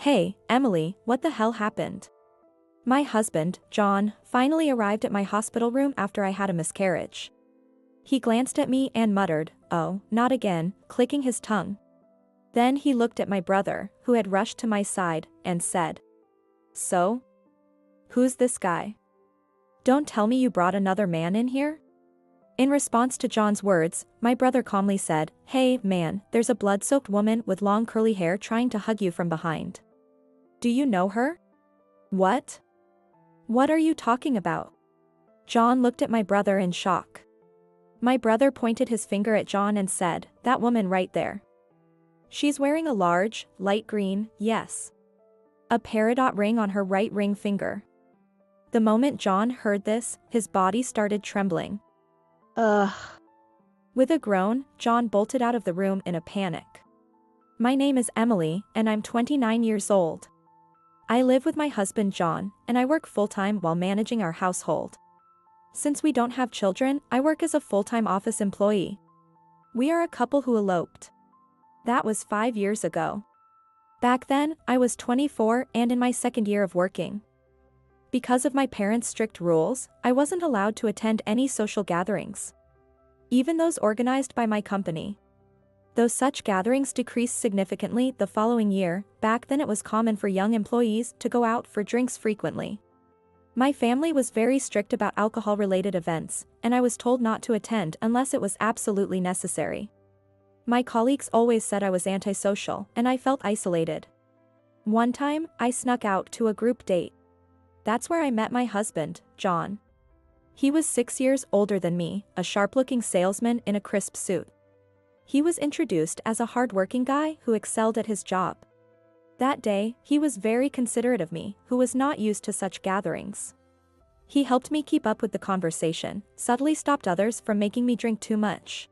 Hey, Emily, what the hell happened? My husband, John, finally arrived at my hospital room after I had a miscarriage. He glanced at me and muttered, "Oh, not again," clicking his tongue. Then he looked at my brother, who had rushed to my side, and said, "So? Who's this guy? Don't tell me you brought another man in here?" In response to John's words, my brother calmly said, "Hey, man, there's a blood-soaked woman with long curly hair trying to hug you from behind. Do you know her?" "What? What are you talking about?" John looked at my brother in shock. My brother pointed his finger at John and said, "That woman right there. She's wearing a large, light green, yes, a peridot ring on her right ring finger." The moment John heard this, his body started trembling. Ugh. With a groan, John bolted out of the room in a panic. "My name is Emily, and I'm 29 years old. I live with my husband John, and I work full-time while managing our household. Since we don't have children, I work as a full-time office employee. We are a couple who eloped. That was 5 years ago. Back then, I was 24 and in my second year of working. Because of my parents' strict rules, I wasn't allowed to attend any social gatherings, even those organized by my company. Though such gatherings decreased significantly the following year, back then it was common for young employees to go out for drinks frequently. My family was very strict about alcohol-related events, and I was told not to attend unless it was absolutely necessary. My colleagues always said I was antisocial, and I felt isolated. One time, I snuck out to a group date. That's where I met my husband, John. He was 6 years older than me, a sharp-looking salesman in a crisp suit. He was introduced as a hard-working guy who excelled at his job. That day, he was very considerate of me, who was not used to such gatherings. He helped me keep up with the conversation, subtly stopped others from making me drink too much,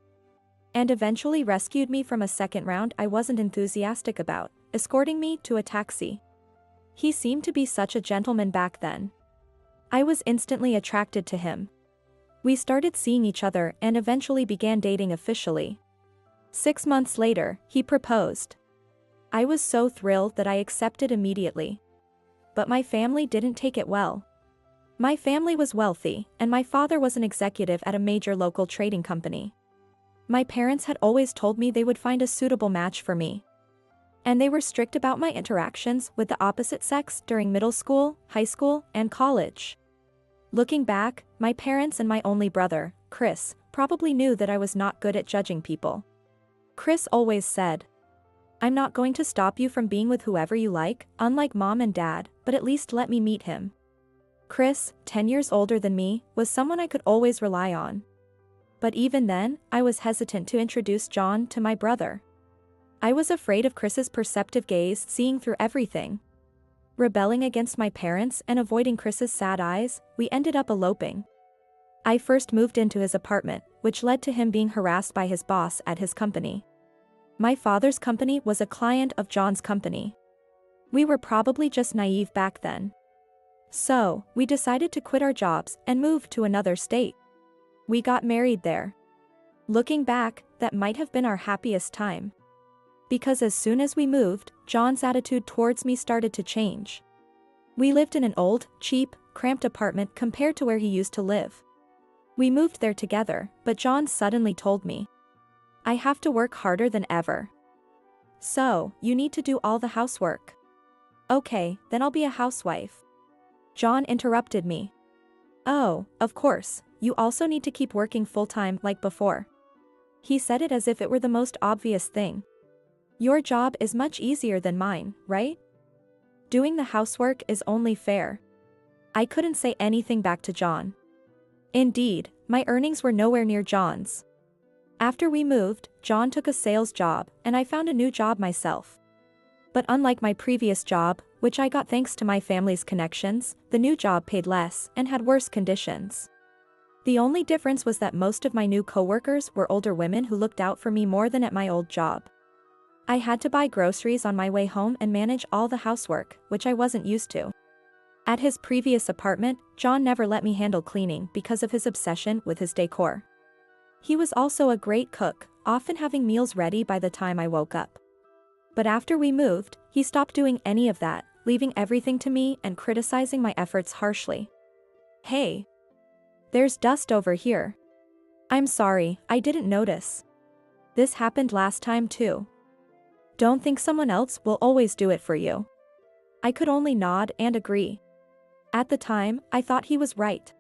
and eventually rescued me from a second round I wasn't enthusiastic about, escorting me to a taxi. He seemed to be such a gentleman back then. I was instantly attracted to him. We started seeing each other and eventually began dating officially. 6 months later, he proposed. I was so thrilled that I accepted immediately. But my family didn't take it well. My family was wealthy, and my father was an executive at a major local trading company. My parents had always told me they would find a suitable match for me, and they were strict about my interactions with the opposite sex during middle school, high school, and college. Looking back, my parents and my only brother, Chris, probably knew that I was not good at judging people. Chris always said, "I'm not going to stop you from being with whoever you like, unlike mom and dad, but at least let me meet him." Chris, 10 years older than me, was someone I could always rely on. But even then, I was hesitant to introduce John to my brother. I was afraid of Chris's perceptive gaze seeing through everything. Rebelling against my parents and avoiding Chris's sad eyes, we ended up eloping. I first moved into his apartment, which led to him being harassed by his boss at his company. My father's company was a client of John's company. We were probably just naive back then. So, we decided to quit our jobs and move to another state. We got married there. Looking back, that might have been our happiest time. Because as soon as we moved, John's attitude towards me started to change. We lived in an old, cheap, cramped apartment compared to where he used to live. We moved there together, but John suddenly told me, "I have to work harder than ever. So, you need to do all the housework." "Okay, then I'll be a housewife." John interrupted me. "Oh, of course, you also need to keep working full-time like before." He said it as if it were the most obvious thing. "Your job is much easier than mine, right? Doing the housework is only fair." I couldn't say anything back to John. Indeed, my earnings were nowhere near John's. After we moved, John took a sales job, and I found a new job myself. But unlike my previous job, which I got thanks to my family's connections, the new job paid less and had worse conditions. The only difference was that most of my new coworkers were older women who looked out for me more than at my old job. I had to buy groceries on my way home and manage all the housework, which I wasn't used to. At his previous apartment, John never let me handle cleaning because of his obsession with his decor. He was also a great cook, often having meals ready by the time I woke up. But after we moved, he stopped doing any of that, leaving everything to me and criticizing my efforts harshly. "Hey, there's dust over here. I'm sorry, I didn't notice. This happened last time too. Don't think someone else will always do it for you." I could only nod and agree. At the time, I thought he was right.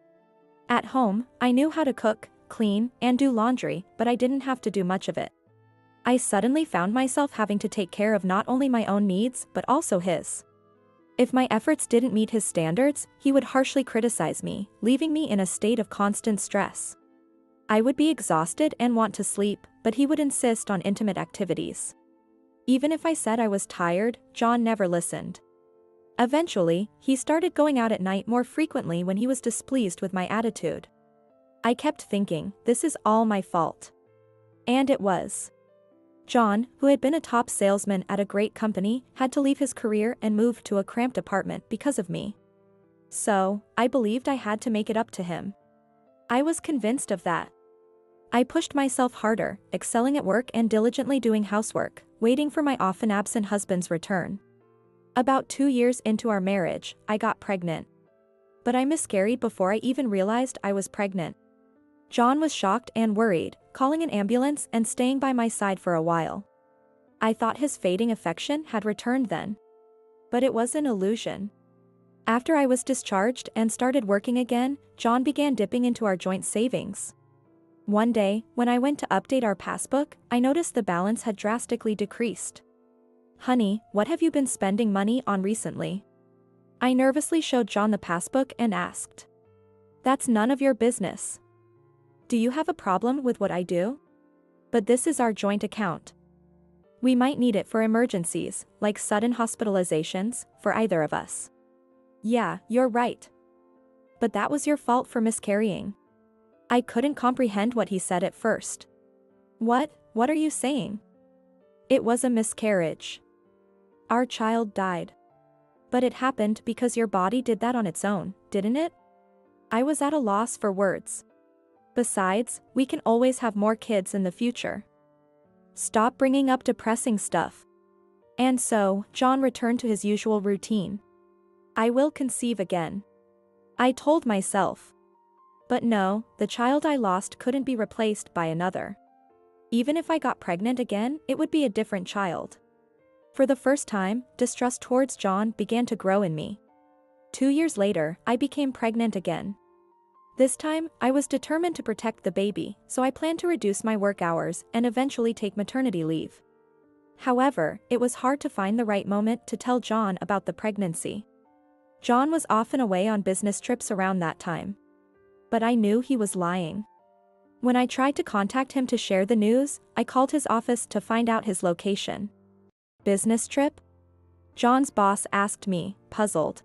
At home, I knew how to cook, clean, and do laundry, but I didn't have to do much of it. I suddenly found myself having to take care of not only my own needs but also his. If my efforts didn't meet his standards, he would harshly criticize me, leaving me in a state of constant stress. I would be exhausted and want to sleep, but he would insist on intimate activities. Even if I said I was tired, John never listened. Eventually, he started going out at night more frequently when he was displeased with my attitude. I kept thinking, this is all my fault. And it was. John, who had been a top salesman at a great company, had to leave his career and move to a cramped apartment because of me. So, I believed I had to make it up to him. I was convinced of that. I pushed myself harder, excelling at work and diligently doing housework, waiting for my often absent husband's return. About 2 years into our marriage, I got pregnant. But I miscarried before I even realized I was pregnant. John was shocked and worried, calling an ambulance and staying by my side for a while. I thought his fading affection had returned then. But it was an illusion. After I was discharged and started working again, John began dipping into our joint savings. One day, when I went to update our passbook, I noticed the balance had drastically decreased. "Honey, what have you been spending money on recently?" I nervously showed John the passbook and asked. "That's none of your business. Do you have a problem with what I do? But this is our joint account. We might need it for emergencies, like sudden hospitalizations, for either of us." "Yeah, you're right. But that was your fault for miscarrying." I couldn't comprehend what he said at first. What are you saying?" "It was a miscarriage. Our child died. But it happened because your body did that on its own, didn't it?" I was at a loss for words. "Besides, we can always have more kids in the future. Stop bringing up depressing stuff." And so, John returned to his usual routine. "I will conceive again," I told myself. But no, the child I lost couldn't be replaced by another. Even if I got pregnant again, it would be a different child. For the first time, distrust towards John began to grow in me. 2 years later, I became pregnant again. This time, I was determined to protect the baby, so I planned to reduce my work hours and eventually take maternity leave. However, it was hard to find the right moment to tell John about the pregnancy. John was often away on business trips around that time. But I knew he was lying. When I tried to contact him to share the news, I called his office to find out his location. "Business trip?" John's boss asked me, puzzled.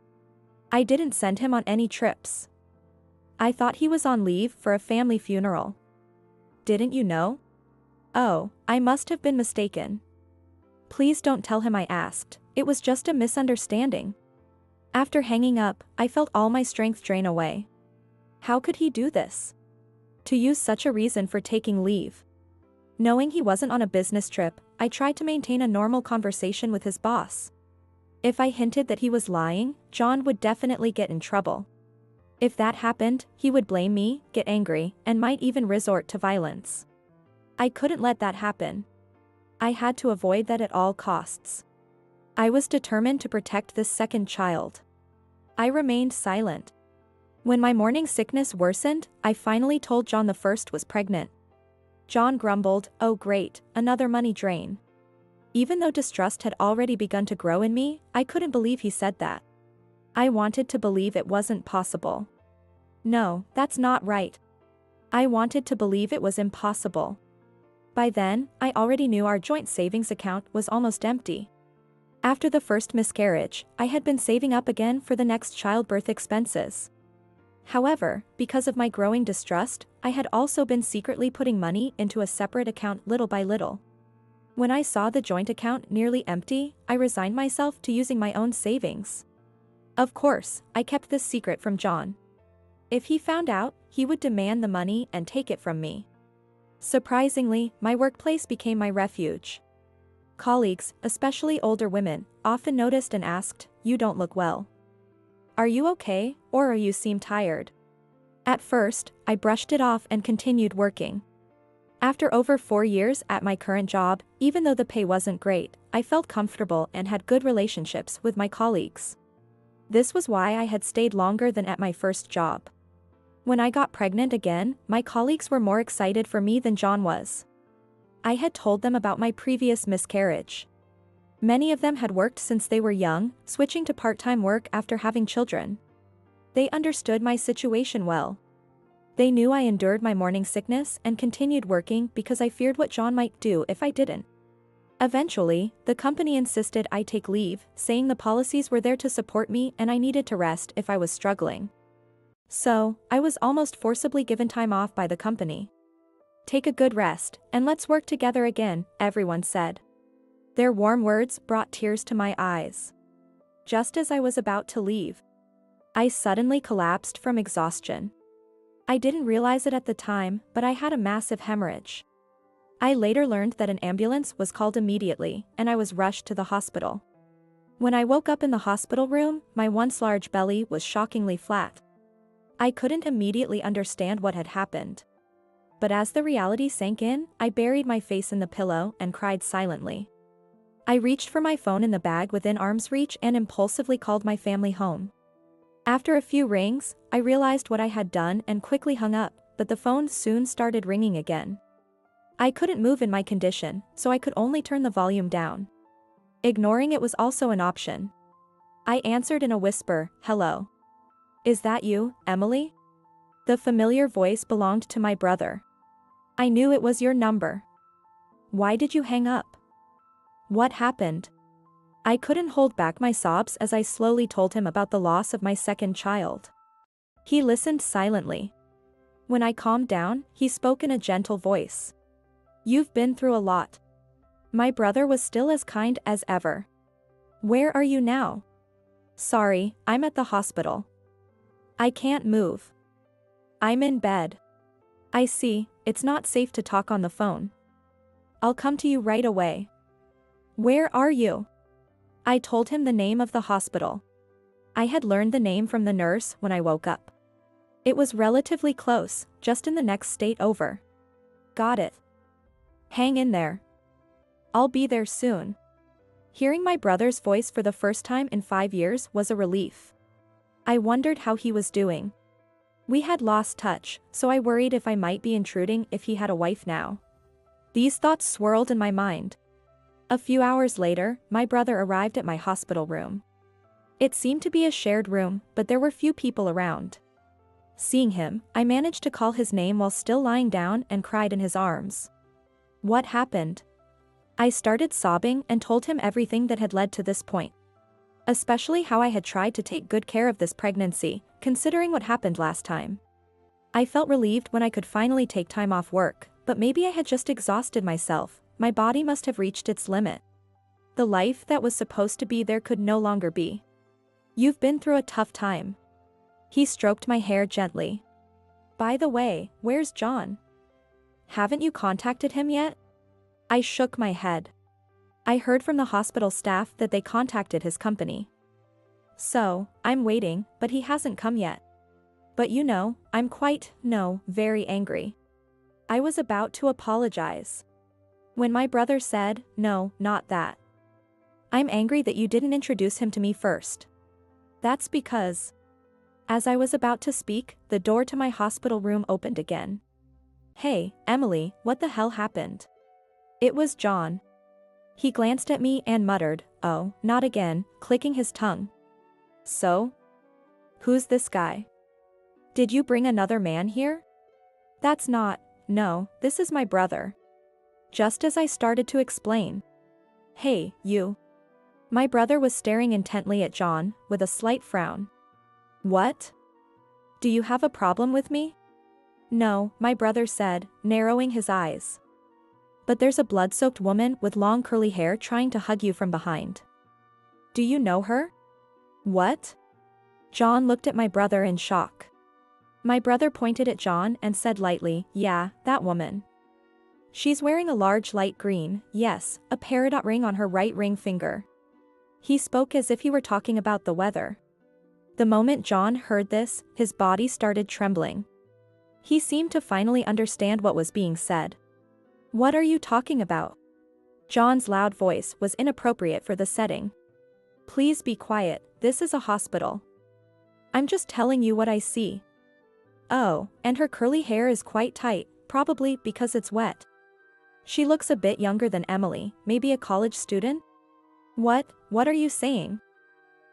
"I didn't send him on any trips. I thought he was on leave for a family funeral." "Didn't you know?" "Oh, I must have been mistaken." "Please don't tell him," I asked. "It was just a misunderstanding." After hanging up, I felt all my strength drain away. How could he do this? To use such a reason for taking leave. Knowing he wasn't on a business trip, I tried to maintain a normal conversation with his boss. If I hinted that he was lying, John would definitely get in trouble. If that happened, he would blame me, get angry, and might even resort to violence. I couldn't let that happen. I had to avoid that at all costs. I was determined to protect this second child. I remained silent. When my morning sickness worsened, I finally told John the first was pregnant. John grumbled, "Oh great, another money drain." Even though distrust had already begun to grow in me, I couldn't believe he said that. I wanted to believe it wasn't possible. No, that's not right. I wanted to believe it was impossible. By then, I already knew our joint savings account was almost empty. After the first miscarriage, I had been saving up again for the next childbirth expenses. However, because of my growing distrust, I had also been secretly putting money into a separate account little by little. When I saw the joint account nearly empty, I resigned myself to using my own savings. Of course, I kept this secret from John. If he found out, he would demand the money and take it from me. Surprisingly, my workplace became my refuge. Colleagues, especially older women, often noticed and asked, "You don't look well. Are you okay, or you seem tired?" At first, I brushed it off and continued working. After over 4 years at my current job, even though the pay wasn't great, I felt comfortable and had good relationships with my colleagues. This was why I had stayed longer than at my first job. When I got pregnant again, my colleagues were more excited for me than John was. I had told them about my previous miscarriage. Many of them had worked since they were young, switching to part-time work after having children. They understood my situation well. They knew I endured my morning sickness and continued working because I feared what John might do if I didn't. Eventually, the company insisted I take leave, saying the policies were there to support me and I needed to rest if I was struggling. So, I was almost forcibly given time off by the company. "Take a good rest, and let's work together again," everyone said. Their warm words brought tears to my eyes. Just as I was about to leave, I suddenly collapsed from exhaustion. I didn't realize it at the time, but I had a massive hemorrhage. I later learned that an ambulance was called immediately, and I was rushed to the hospital. When I woke up in the hospital room, my once large belly was shockingly flat. I couldn't immediately understand what had happened. But as the reality sank in, I buried my face in the pillow and cried silently. I reached for my phone in the bag within arm's reach and impulsively called my family home. After a few rings, I realized what I had done and quickly hung up, but the phone soon started ringing again. I couldn't move in my condition, so I could only turn the volume down. Ignoring it was also an option. I answered in a whisper, "Hello. Is that you, Emily?" The familiar voice belonged to my brother. "I knew it was your number. Why did you hang up? What happened?" I couldn't hold back my sobs as I slowly told him about the loss of my second child. He listened silently. When I calmed down, he spoke in a gentle voice. "You've been through a lot." My brother was still as kind as ever. "Where are you now?" "Sorry, I'm at the hospital. I can't move. I'm in bed." "I see, it's not safe to talk on the phone. I'll come to you right away." "Where are you?" I told him the name of the hospital. I had learned the name from the nurse when I woke up. It was relatively close, just in the next state over. "Got it. Hang in there. I'll be there soon." Hearing my brother's voice for the first time in 5 years was a relief. I wondered how he was doing. We had lost touch, so I worried if I might be intruding if he had a wife now. These thoughts swirled in my mind. A few hours later, my brother arrived at my hospital room. It seemed to be a shared room, but there were few people around. Seeing him, I managed to call his name while still lying down and cried in his arms. "What happened?" I started sobbing and told him everything that had led to this point. Especially how I had tried to take good care of this pregnancy, considering what happened last time. I felt relieved when I could finally take time off work, but maybe I had just exhausted myself. My body must have reached its limit. The life that was supposed to be there could no longer be. "You've been through a tough time." He stroked my hair gently. "By the way, where's John? Haven't you contacted him yet?" I shook my head. I heard from the hospital staff that they contacted his company. "So, I'm waiting, but he hasn't come yet. But you know, I'm very angry." I was about to apologize when my brother said, "No, not that. I'm angry that you didn't introduce him to me first." That's because... As I was about to speak, the door to my hospital room opened again. "Hey, Emily, what the hell happened?" It was John. He glanced at me and muttered, "Oh, not again," clicking his tongue. "So? Who's this guy? Did you bring another man here?" No, this is my brother." Just as I started to explain. "Hey, you." My brother was staring intently at John, with a slight frown. "What? Do you have a problem with me?" "No," my brother said, narrowing his eyes. "But there's a blood-soaked woman with long curly hair trying to hug you from behind. Do you know her?" "What?" John looked at my brother in shock. My brother pointed at John and said lightly, "Yeah, that woman. She's wearing a large light green, yes, a peridot ring on her right ring finger. He spoke as if he were talking about the weather. The moment John heard this, his body started trembling. He seemed to finally understand what was being said. What are you talking about? John's loud voice was inappropriate for the setting. Please be quiet, this is a hospital. I'm just telling you what I see. Oh, and her curly hair is quite tight, probably because it's wet. She looks a bit younger than Emily, maybe a college student? What are you saying?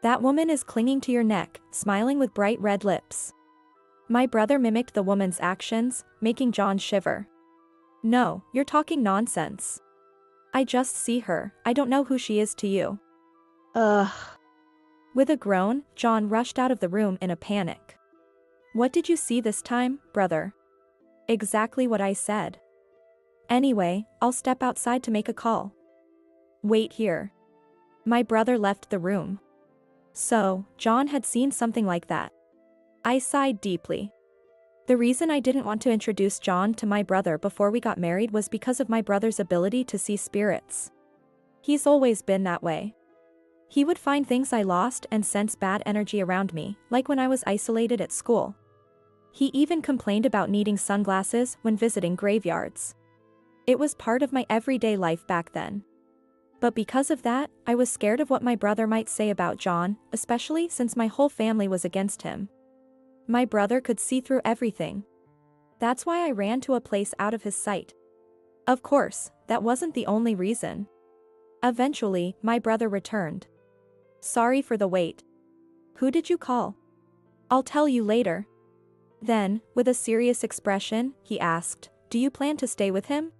That woman is clinging to your neck, smiling with bright red lips. My brother mimicked the woman's actions, making John shiver. No, you're talking nonsense. I just see her, I don't know who she is to you. Ugh. With a groan, John rushed out of the room in a panic. What did you see this time, brother? Exactly what I said. Anyway, I'll step outside to make a call. Wait here. My brother left the room. So, John had seen something like that. I sighed deeply. The reason I didn't want to introduce John to my brother before we got married was because of my brother's ability to see spirits. He's always been that way. He would find things I lost and sense bad energy around me, like when I was isolated at school. He even complained about needing sunglasses when visiting graveyards. It was part of my everyday life back then. But because of that, I was scared of what my brother might say about John, especially since my whole family was against him. My brother could see through everything. That's why I ran to a place out of his sight. Of course, that wasn't the only reason. Eventually, my brother returned. Sorry for the wait. Who did you call? I'll tell you later. Then, with a serious expression, he asked, do you plan to stay with him?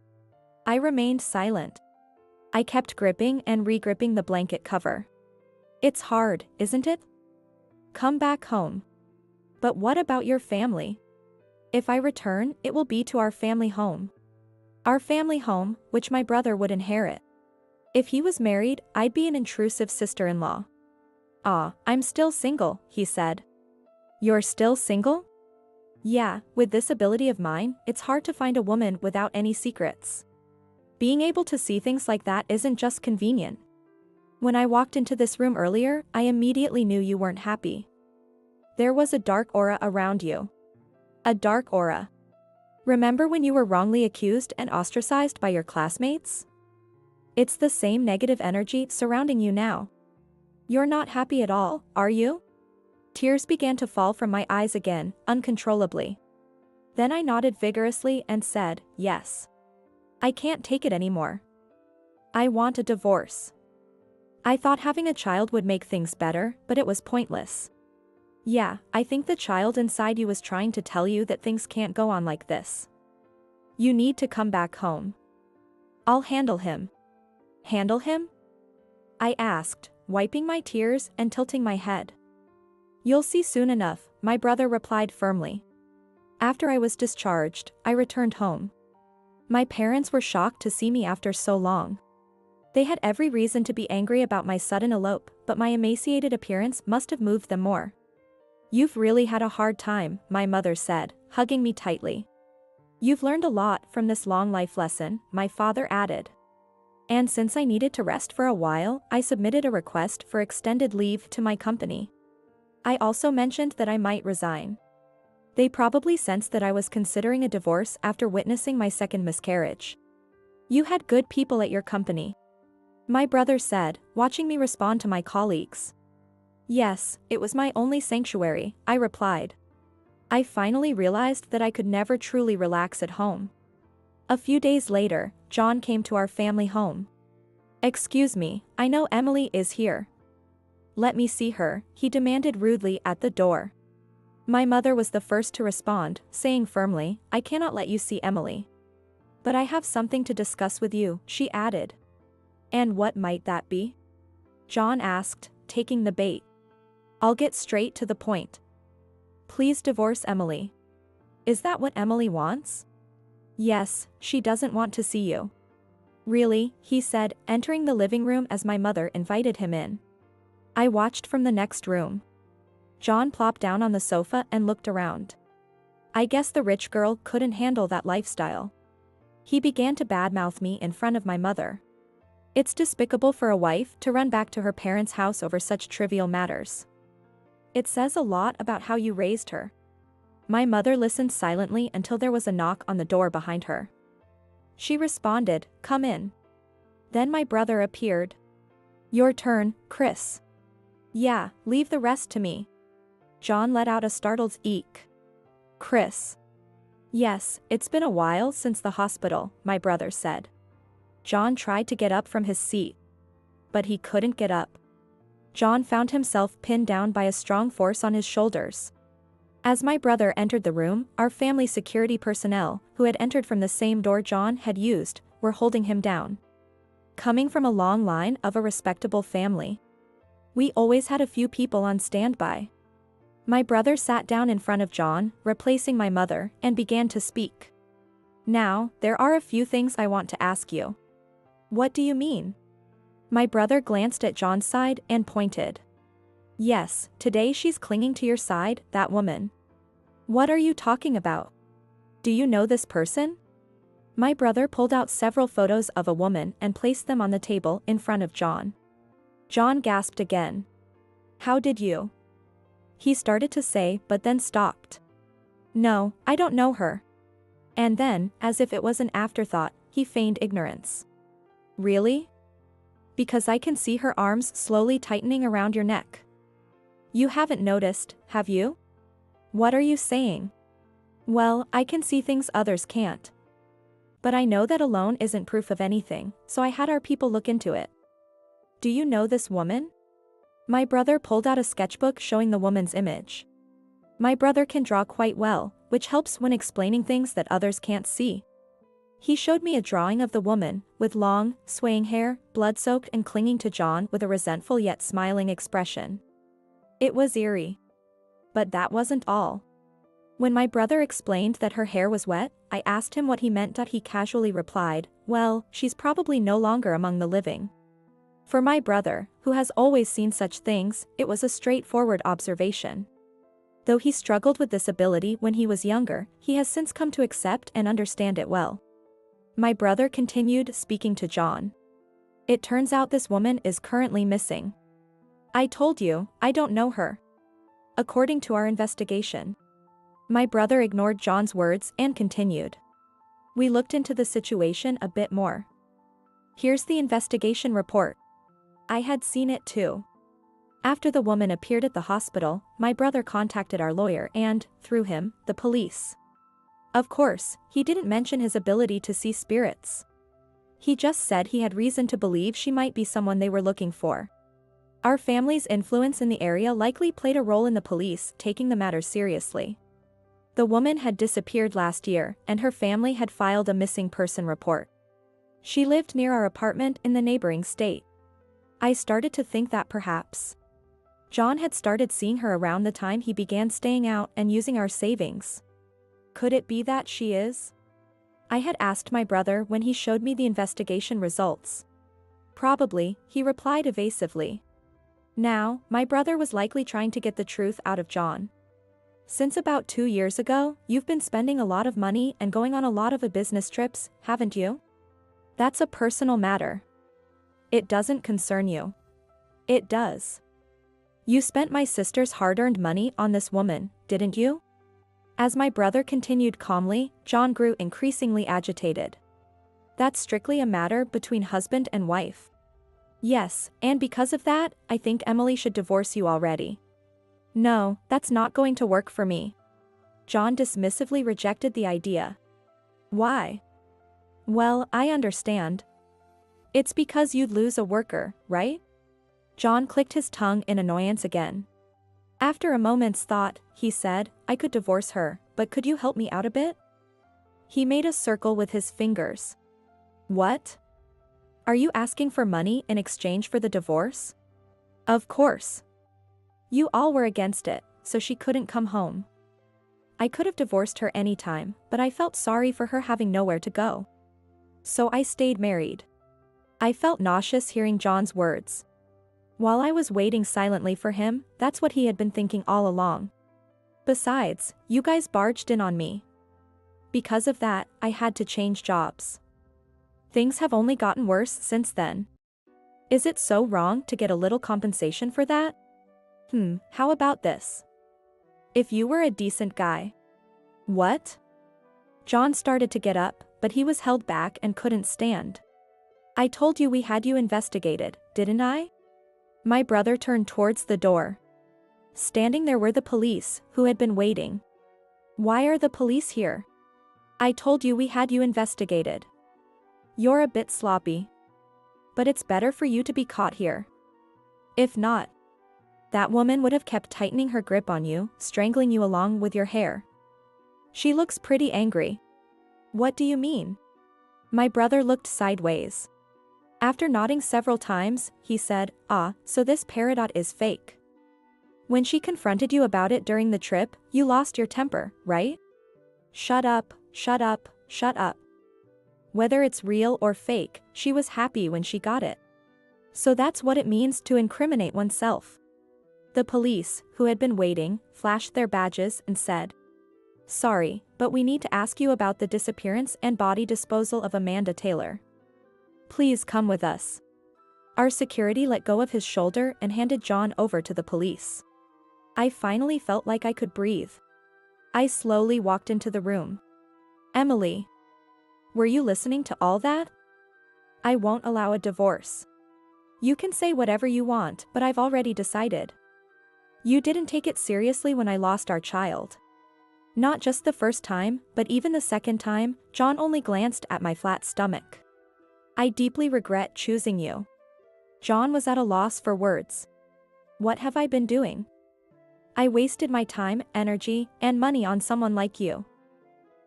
I remained silent. I kept gripping and re-gripping the blanket cover. It's hard, isn't it? Come back home. But what about your family? If I return, it will be to our family home. Our family home, which my brother would inherit. If he was married, I'd be an intrusive sister-in-law. Ah, I'm still single, he said. You're still single? Yeah, with this ability of mine, it's hard to find a woman without any secrets. Being able to see things like that isn't just convenient. When I walked into this room earlier, I immediately knew you weren't happy. There was a dark aura around you. A dark aura. Remember when you were wrongly accused and ostracized by your classmates? It's the same negative energy surrounding you now. You're not happy at all, are you? Tears began to fall from my eyes again, uncontrollably. Then I nodded vigorously and said, yes. I can't take it anymore. I want a divorce. I thought having a child would make things better, but it was pointless. Yeah, I think the child inside you was trying to tell you that things can't go on like this. You need to come back home. I'll handle him. Handle him? I asked, wiping my tears and tilting my head. You'll see soon enough, my brother replied firmly. After I was discharged, I returned home. My parents were shocked to see me after so long. They had every reason to be angry about my sudden elope, but my emaciated appearance must have moved them more. You've really had a hard time, my mother said, hugging me tightly. You've learned a lot from this long life lesson, my father added. And since I needed to rest for a while, I submitted a request for extended leave to my company. I also mentioned that I might resign. They probably sensed that I was considering a divorce after witnessing my second miscarriage. You had good people at your company. My brother said, watching me respond to my colleagues. Yes, it was my only sanctuary, I replied. I finally realized that I could never truly relax at home. A few days later, John came to our family home. Excuse me, I know Emily is here. Let me see her, he demanded rudely at the door. My mother was the first to respond, saying firmly, I cannot let you see Emily. But I have something to discuss with you, she added. And what might that be? John asked, taking the bait. I'll get straight to the point. Please divorce Emily. Is that what Emily wants? Yes, she doesn't want to see you. Really, he said, entering the living room as my mother invited him in. I watched from the next room. John plopped down on the sofa and looked around. I guess the rich girl couldn't handle that lifestyle. He began to badmouth me in front of my mother. It's despicable for a wife to run back to her parents' house over such trivial matters. It says a lot about how you raised her. My mother listened silently until there was a knock on the door behind her. She responded, "Come in." Then my brother appeared. "Your turn, Chris." "Yeah, leave the rest to me." John let out a startled eek. "Chris." "Yes, it's been a while since the hospital," my brother said. John tried to get up from his seat. But he couldn't get up. John found himself pinned down by a strong force on his shoulders. As my brother entered the room, our family security personnel, who had entered from the same door John had used, were holding him down. Coming from a long line of a respectable family, we always had a few people on standby. My brother sat down in front of John, replacing my mother, and began to speak. "Now, there are a few things I want to ask you." "What do you mean?" My brother glanced at John's side and pointed. "Yes, today she's clinging to your side, that woman." "What are you talking about? Do you know this person?" My brother pulled out several photos of a woman and placed them on the table in front of John. John gasped again. "How did you?" He started to say but then stopped. "No, I don't know her." And then, as if it was an afterthought, he feigned ignorance. "Really? Because I can see her arms slowly tightening around your neck. You haven't noticed, have you?" "What are you saying?" "Well, I can see things others can't. But I know that alone isn't proof of anything, so I had our people look into it." "Do you know this woman?" My brother pulled out a sketchbook showing the woman's image. My brother can draw quite well, which helps when explaining things that others can't see. He showed me a drawing of the woman, with long, swaying hair, blood-soaked and clinging to John with a resentful yet smiling expression. It was eerie. But that wasn't all. When my brother explained that her hair was wet, I asked him what he meant. He casually replied, "Well, she's probably no longer among the living." For my brother, who has always seen such things, it was a straightforward observation. Though he struggled with this ability when he was younger, he has since come to accept and understand it well. My brother continued, speaking to John. "It turns out this woman is currently missing. I told you, I don't know her. According to our investigation." My brother ignored John's words and continued. "We looked into the situation a bit more. Here's the investigation report." I had seen it too. After the woman appeared at the hospital, my brother contacted our lawyer and, through him, the police. Of course, he didn't mention his ability to see spirits. He just said he had reason to believe she might be someone they were looking for. Our family's influence in the area likely played a role in the police taking the matter seriously. The woman had disappeared last year, and her family had filed a missing person report. She lived near our apartment in the neighboring state. I started to think that perhaps John had started seeing her around the time he began staying out and using our savings. Could it be that she is? I had asked my brother when he showed me the investigation results. Probably, he replied evasively. Now, my brother was likely trying to get the truth out of John. Since about 2 years ago, you've been spending a lot of money and going on a lot of business trips, haven't you? That's a personal matter. It doesn't concern you. It does. You spent my sister's hard-earned money on this woman, didn't you? As my brother continued calmly, John grew increasingly agitated. That's strictly a matter between husband and wife. Yes, and because of that, I think Emily should divorce you already. No, that's not going to work for me. John dismissively rejected the idea. Why? Well, I understand. It's because you'd lose a worker, right? John clicked his tongue in annoyance again. After a moment's thought, he said, I could divorce her, but could you help me out a bit? He made a circle with his fingers. What? Are you asking for money in exchange for the divorce? Of course. You all were against it, so she couldn't come home. I could have divorced her anytime, but I felt sorry for her having nowhere to go. So I stayed married. I felt nauseous hearing John's words. While I was waiting silently for him, that's what he had been thinking all along. Besides, you guys barged in on me. Because of that, I had to change jobs. Things have only gotten worse since then. Is it so wrong to get a little compensation for that? How about this? If you were a decent guy. What? John started to get up, but he was held back and couldn't stand. I told you we had you investigated, didn't I? My brother turned towards the door. Standing there were the police, who had been waiting. Why are the police here? I told you we had you investigated. You're a bit sloppy. But it's better for you to be caught here. If not, that woman would have kept tightening her grip on you, strangling you along with your hair. She looks pretty angry. What do you mean? My brother looked sideways. After nodding several times, he said, so this peridot is fake. When she confronted you about it during the trip, you lost your temper, right? Shut up, shut up, shut up. Whether it's real or fake, she was happy when she got it. So that's what it means to incriminate oneself. The police, who had been waiting, flashed their badges and said, Sorry, but we need to ask you about the disappearance and body disposal of Amanda Taylor. Please come with us. Our security let go of his shoulder and handed John over to the police. I finally felt like I could breathe. I slowly walked into the room. Emily. Were you listening to all that? I won't allow a divorce. You can say whatever you want, but I've already decided. You didn't take it seriously when I lost our child. Not just the first time, but even the second time, John only glanced at my flat stomach. I deeply regret choosing you. John was at a loss for words. What have I been doing? I wasted my time, energy, and money on someone like you.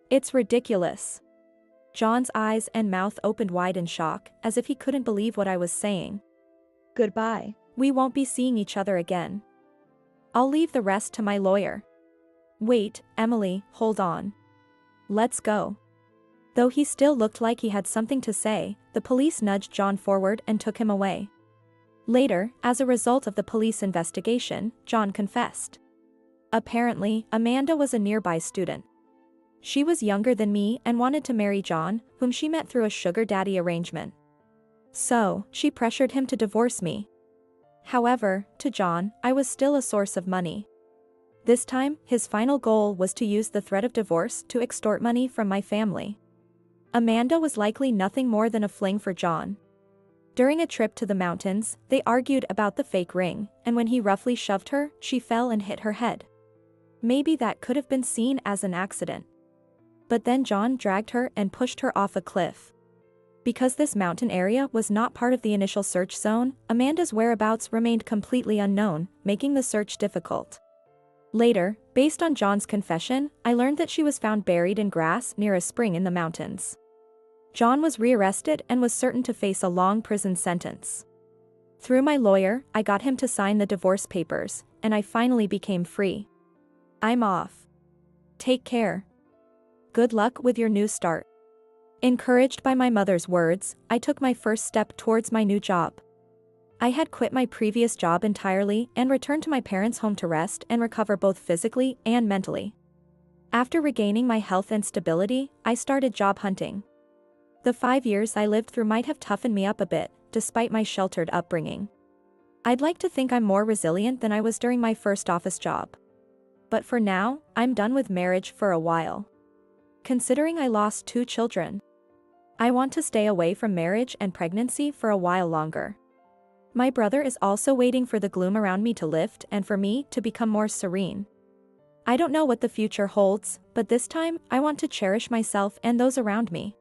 It's ridiculous. John's eyes and mouth opened wide in shock, as if he couldn't believe what I was saying. Goodbye. We won't be seeing each other again. I'll leave the rest to my lawyer. Wait, Emily, hold on. Let's go. Though he still looked like he had something to say, the police nudged John forward and took him away. Later, as a result of the police investigation, John confessed. Apparently, Amanda was a nearby student. She was younger than me and wanted to marry John, whom she met through a sugar daddy arrangement. So, she pressured him to divorce me. However, to John, I was still a source of money. This time, his final goal was to use the threat of divorce to extort money from my family. Amanda was likely nothing more than a fling for John. During a trip to the mountains, they argued about the fake ring, and when he roughly shoved her, she fell and hit her head. Maybe that could have been seen as an accident. But then John dragged her and pushed her off a cliff. Because this mountain area was not part of the initial search zone, Amanda's whereabouts remained completely unknown, making the search difficult. Later, based on John's confession, I learned that she was found buried in grass near a spring in the mountains. John was rearrested and was certain to face a long prison sentence. Through my lawyer, I got him to sign the divorce papers, and I finally became free. I'm off. Take care. Good luck with your new start. Encouraged by my mother's words, I took my first step towards my new job. I had quit my previous job entirely and returned to my parents' home to rest and recover both physically and mentally. After regaining my health and stability, I started job hunting. The 5 years I lived through might have toughened me up a bit, despite my sheltered upbringing. I'd like to think I'm more resilient than I was during my first office job. But for now, I'm done with marriage for a while. Considering I lost 2 children, I want to stay away from marriage and pregnancy for a while longer. My brother is also waiting for the gloom around me to lift and for me to become more serene. I don't know what the future holds, but this time, I want to cherish myself and those around me.